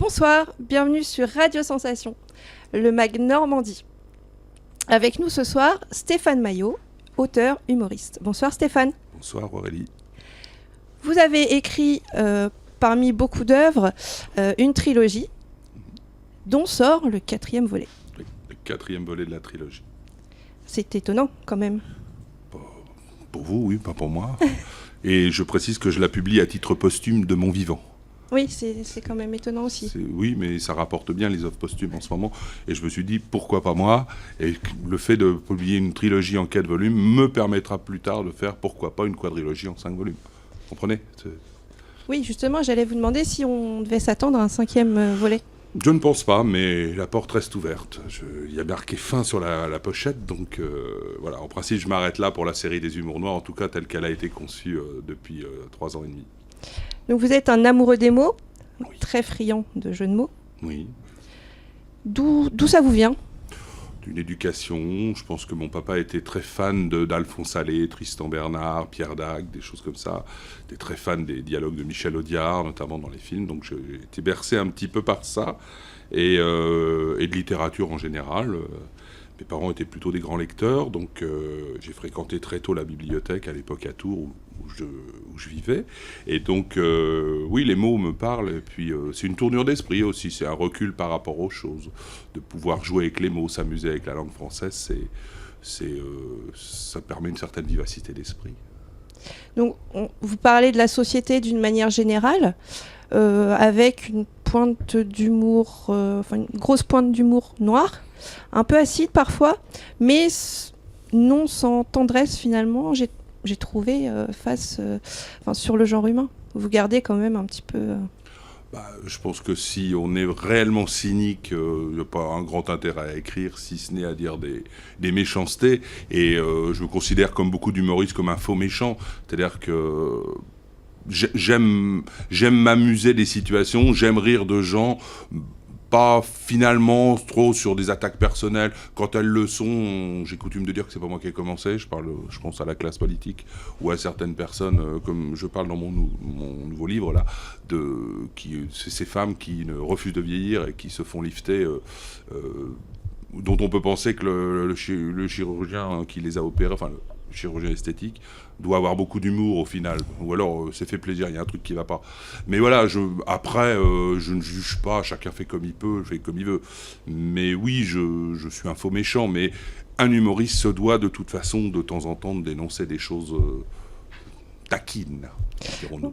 Bonsoir, bienvenue sur Radio Sensation, le mag Normandie. Avec nous ce soir, Stéphane Maillot, auteur, humoriste. Bonsoir Stéphane. Bonsoir Aurélie. Vous avez écrit, parmi beaucoup d'œuvres, une trilogie dont sort le 4e volet. Le 4e volet de la trilogie. C'est étonnant quand même. Pour vous, oui, pas pour moi. Et je précise que je la publie à titre posthume de mon vivant. Oui, c'est quand même étonnant aussi. Oui, mais ça rapporte bien les œuvres posthumes en ce moment. Et je me suis dit, pourquoi pas moi? Et le fait de publier une trilogie en 4 volumes me permettra plus tard de faire, pourquoi pas, une quadrilogie en 5 volumes. Vous comprenez? Oui, justement, j'allais vous demander si on devait s'attendre à un 5e volet. Je ne pense pas, mais la porte reste ouverte. Il y a marqué fin sur la pochette, donc voilà. En principe, je m'arrête là pour la série des Humours Noirs, en tout cas telle qu'elle a été conçue depuis 3 ans et demi. Donc vous êtes un amoureux des mots, Oui. très friand de jeux de mots. Oui. D'où ça vous vient ? D'une éducation, je pense que mon papa était très fan d'Alphonse Allais, Tristan Bernard, Pierre Dac, des choses comme ça. Il était très fan des dialogues de Michel Audiard, notamment dans les films, donc j'ai été bercé un petit peu par ça, et de littérature en général. Mes parents étaient plutôt des grands lecteurs, donc j'ai fréquenté très tôt la bibliothèque à l'époque à Tours où je vivais. Et donc, oui, les mots me parlent. Et puis, c'est une tournure d'esprit aussi. C'est un recul par rapport aux choses. De pouvoir jouer avec les mots, s'amuser avec la langue française, ça permet une certaine vivacité d'esprit. Donc, vous parlez de la société d'une manière générale, avec une pointe d'humour, une grosse pointe d'humour noir, un peu acide parfois, mais non sans tendresse finalement. J'ai trouvé sur le genre humain. Vous gardez quand même un petit peu... Je pense que si on est réellement cynique, il n'y a pas un grand intérêt à écrire, si ce n'est à dire des méchancetés. Et je me considère comme beaucoup d'humoristes comme un faux méchant. C'est-à-dire que j'aime m'amuser des situations, j'aime rire de gens, pas finalement trop sur des attaques personnelles. Quand elles le sont, j'ai coutume de dire que c'est pas moi qui ai commencé. Je pense à la classe politique ou à certaines personnes, comme je parle dans mon nouveau livre là, c'est ces femmes qui ne refusent de vieillir et qui se font lifter, dont on peut penser que le chirurgien qui les a opérés, enfin le chirurgien esthétique, doit avoir beaucoup d'humour au final, ou alors c'est fait plaisir, il y a un truc qui va pas. Mais voilà, après, je ne juge pas, chacun fait comme il peut, fait comme il veut. Mais oui, je suis un faux méchant, mais un humoriste se doit de toute façon, de temps en temps, de dénoncer des choses taquines, dirons-nous.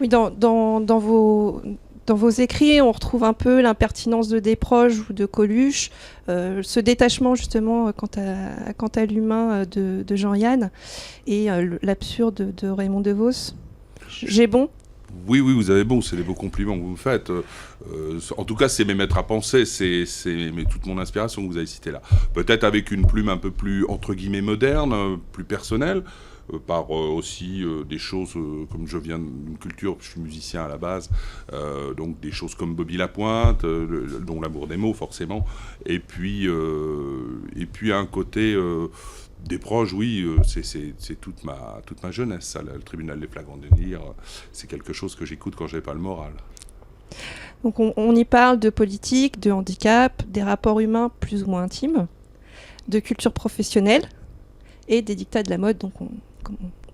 Oui, dans vos écrits, on retrouve un peu l'impertinence de Desproges ou de Coluche, ce détachement justement quant à l'humain de Jean-Yann et l'absurde de Raymond DeVos. J'ai bon ? Oui, vous avez bon, c'est les beaux compliments que vous me faites. En tout cas, c'est mes maîtres à penser, c'est toute mon inspiration que vous avez citée là. Peut-être avec une plume un peu plus, entre guillemets, moderne, plus personnelle, par aussi des choses, comme je viens d'une culture, je suis musicien à la base, donc des choses comme Bobby Lapointe, dont l'amour des mots forcément, et puis un côté Desproges, oui, c'est toute ma jeunesse, ça, le tribunal des flagrants délits, c'est quelque chose que j'écoute quand j'ai pas le moral. Donc on y parle de politique, de handicap, des rapports humains plus ou moins intimes, de culture professionnelle et des dictats de la mode, donc on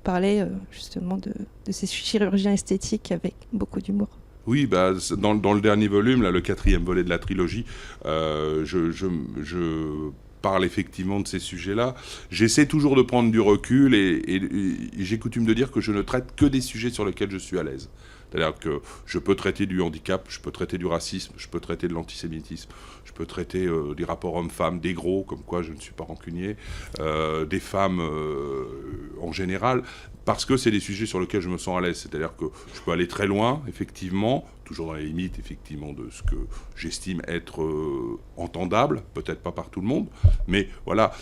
parlait justement de ces chirurgiens esthétiques avec beaucoup d'humour. Oui, dans le dernier volume, là, le 4e volet de la trilogie, je parle effectivement de ces sujets-là. J'essaie toujours de prendre du recul et j'ai coutume de dire que je ne traite que des sujets sur lesquels je suis à l'aise. C'est-à-dire que je peux traiter du handicap, je peux traiter du racisme, je peux traiter de l'antisémitisme, je peux traiter des rapports hommes-femmes, des gros, comme quoi je ne suis pas rancunier, des femmes en général, parce que c'est des sujets sur lesquels je me sens à l'aise. C'est-à-dire que je peux aller très loin, effectivement, toujours dans les limites, effectivement, de ce que j'estime être entendable, peut-être pas par tout le monde, mais voilà,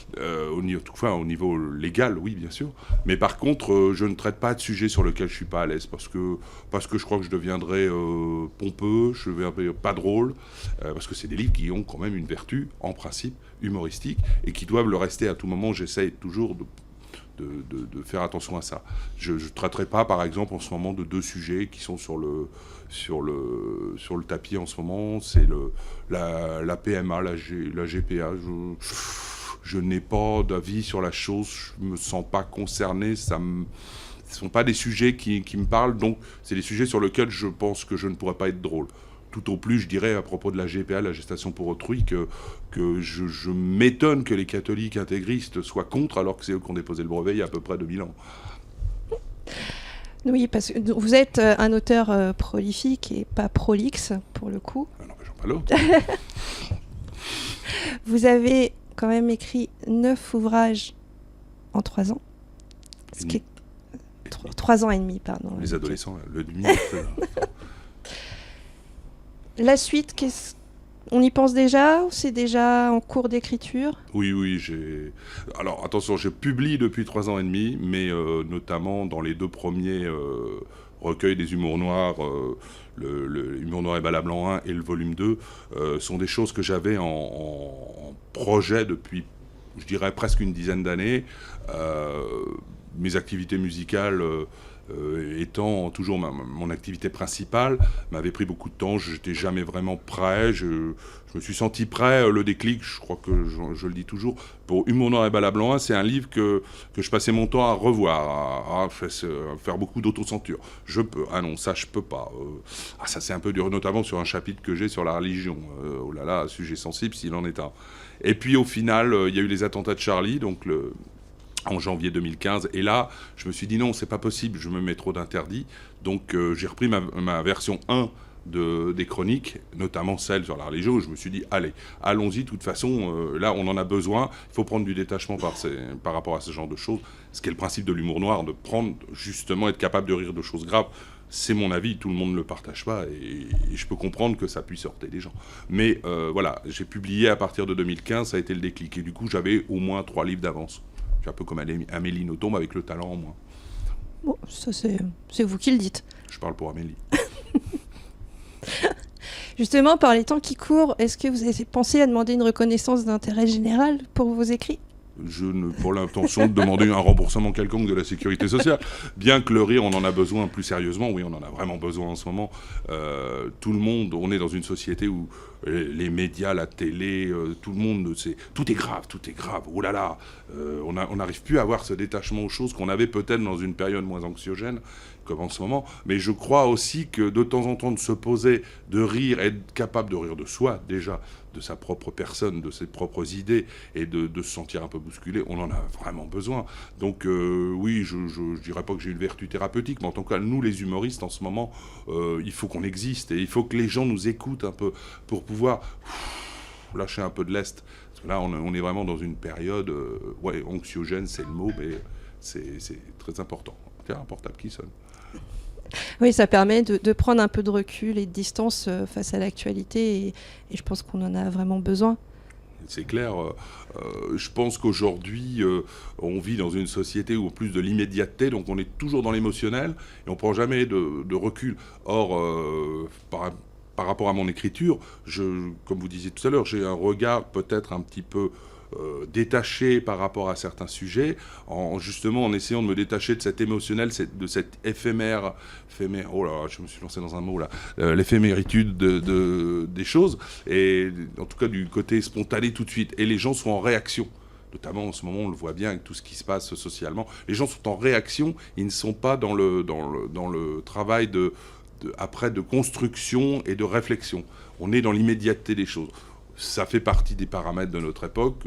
au niveau légal, oui, bien sûr. Mais par contre, je ne traite pas de sujets sur lesquels je suis pas à l'aise, parce que je crois que je deviendrais pompeux, je ne deviendrais pas drôle, parce que c'est des livres qui ont quand même une vertu, en principe, humoristique, et qui doivent le rester à tout moment. J'essaye toujours de faire attention à ça. Je ne traiterai pas, par exemple, en ce moment, de 2 sujets qui sont sur le tapis en ce moment. C'est la PMA, la GPA. Je n'ai pas d'avis sur la chose, je ne me sens pas concerné, ce ne sont pas des sujets qui me parlent, donc c'est des sujets sur lesquels je pense que je ne pourrais pas être drôle. Tout au plus, je dirais, à propos de la GPA, la gestation pour autrui, que je m'étonne que les catholiques intégristes soient contre, alors que c'est eux qui ont déposé le brevet il y a à peu près 2000 ans. Oui, parce que vous êtes un auteur prolifique et pas prolixe, pour le coup. Ah non, mais j'en parle l'autre. Vous avez quand même écrit 9 ouvrages en 3 ans. Ce qui est 3 ans et demi, pardon. Les adolescents, le demi. La suite, on y pense déjà ou c'est déjà en cours d'écriture ? Oui, alors attention, je publie depuis 3 ans et demi, mais notamment dans les 2 premiers recueils des humours noirs, le Humour noir et bal à blanc 1 et le volume 2, sont des choses que j'avais en projet depuis, je dirais, presque une dizaine d'années. Mes activités musicales étant toujours mon activité principale, m'avait pris beaucoup de temps, je n'étais jamais vraiment prêt, je me suis senti prêt, le déclic, je crois que je le dis toujours, pour Humour noir et bal à blanc 1, c'est un livre que je passais mon temps à revoir, à faire beaucoup d'autocensure. Je peux, ah non, ça je peux pas, ça c'est un peu dur, notamment sur un chapitre que j'ai sur la religion, oh là là, sujet sensible s'il en est un. Et puis au final, il y a eu les attentats de Charlie, donc en janvier 2015, et là, je me suis dit non, c'est pas possible, je me mets trop d'interdits, donc j'ai repris ma version 1 des chroniques, notamment celle sur la religion, où je me suis dit, allez, allons-y, de toute façon, là, on en a besoin, il faut prendre du détachement par rapport à ce genre de choses, ce qui est le principe de l'humour noir, de prendre, justement, être capable de rire de choses graves. C'est mon avis, tout le monde ne le partage pas, et je peux comprendre que ça puisse heurter les gens. Mais voilà, j'ai publié à partir de 2015, ça a été le déclic, et du coup, j'avais au moins 3 livres d'avance. Un peu comme Amélie Nothomb avec le talent en moins. Bon, ça c'est vous qui le dites. Je parle pour Amélie. Justement, par les temps qui courent, est-ce que vous avez pensé à demander une reconnaissance d'intérêt général pour vos écrits ? Je n'ai pas l'intention de demander un remboursement quelconque de la sécurité sociale. Bien que le rire, on en a besoin plus sérieusement. Oui, on en a vraiment besoin en ce moment. Tout le monde, on est dans une société où les médias, la télé, tout le monde, tout est grave, tout est grave. Oh là là, on n'arrive plus à avoir ce détachement aux choses qu'on avait peut-être dans une période moins anxiogène comme en ce moment. Mais je crois aussi que de temps en temps, de se poser, de rire, être capable de rire de soi déjà, de sa propre personne, de ses propres idées, et de se sentir un peu bousculé, on en a vraiment besoin. Donc oui, je dirais pas que j'ai une vertu thérapeutique, mais en tout cas, nous les humoristes, en ce moment, il faut qu'on existe, et il faut que les gens nous écoutent un peu, pour pouvoir lâcher un peu de lest. Parce que là, on est vraiment dans une période, anxiogène, c'est le mot, mais c'est très important. C'est un portable qui sonne. Oui, ça permet de prendre un peu de recul et de distance face à l'actualité, et je pense qu'on en a vraiment besoin. C'est clair. Je pense qu'aujourd'hui, on vit dans une société où plus de l'immédiateté, donc on est toujours dans l'émotionnel et on ne prend jamais de recul. Or, par rapport à mon écriture, comme vous disiez tout à l'heure, j'ai un regard peut-être un petit peu détaché par rapport à certains sujets, justement en essayant de me détacher de cet émotionnel, de cette éphémère, oh là, je me suis lancé dans un mot là, l'éphéméritude des choses, et en tout cas du côté spontané tout de suite, et les gens sont en réaction. Notamment en ce moment, on le voit bien avec tout ce qui se passe socialement. Les gens sont en réaction, ils ne sont pas dans le travail de construction et de réflexion. On est dans l'immédiateté des choses. Ça fait partie des paramètres de notre époque.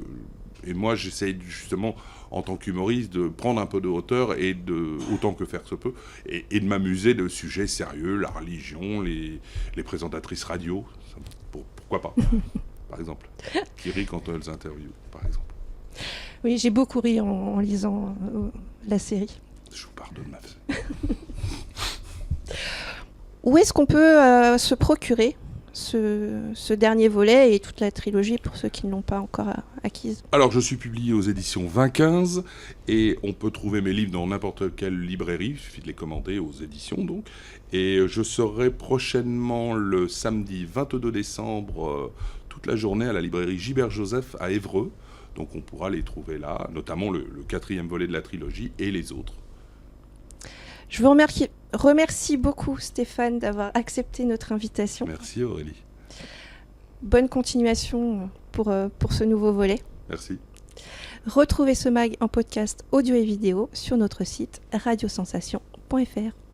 Et moi, j'essaye justement, en tant qu'humoriste, de prendre un peu de hauteur, et autant que faire se peut, et de m'amuser de sujets sérieux, la religion, les présentatrices radio. Pourquoi pas, par exemple. Qui rient quand elles interviewent, par exemple. Oui, j'ai beaucoup ri en lisant la série. Je vous pardonne, ma fille. Où est-ce qu'on peut se procurer ce dernier volet et toute la trilogie pour ceux qui ne l'ont pas encore acquise? Alors, je suis publié aux éditions 2015 et on peut trouver mes livres dans n'importe quelle librairie, il suffit de les commander aux éditions donc. Et je serai prochainement le samedi 22 décembre toute la journée à la librairie Gilbert Joseph à Évreux. Donc on pourra les trouver là, notamment le 4e volet de la trilogie et les autres. Je vous remercie beaucoup Stéphane d'avoir accepté notre invitation. Merci Aurélie. Bonne continuation pour ce nouveau volet. Merci. Retrouvez ce mag en podcast audio et vidéo sur notre site radiosensation.fr.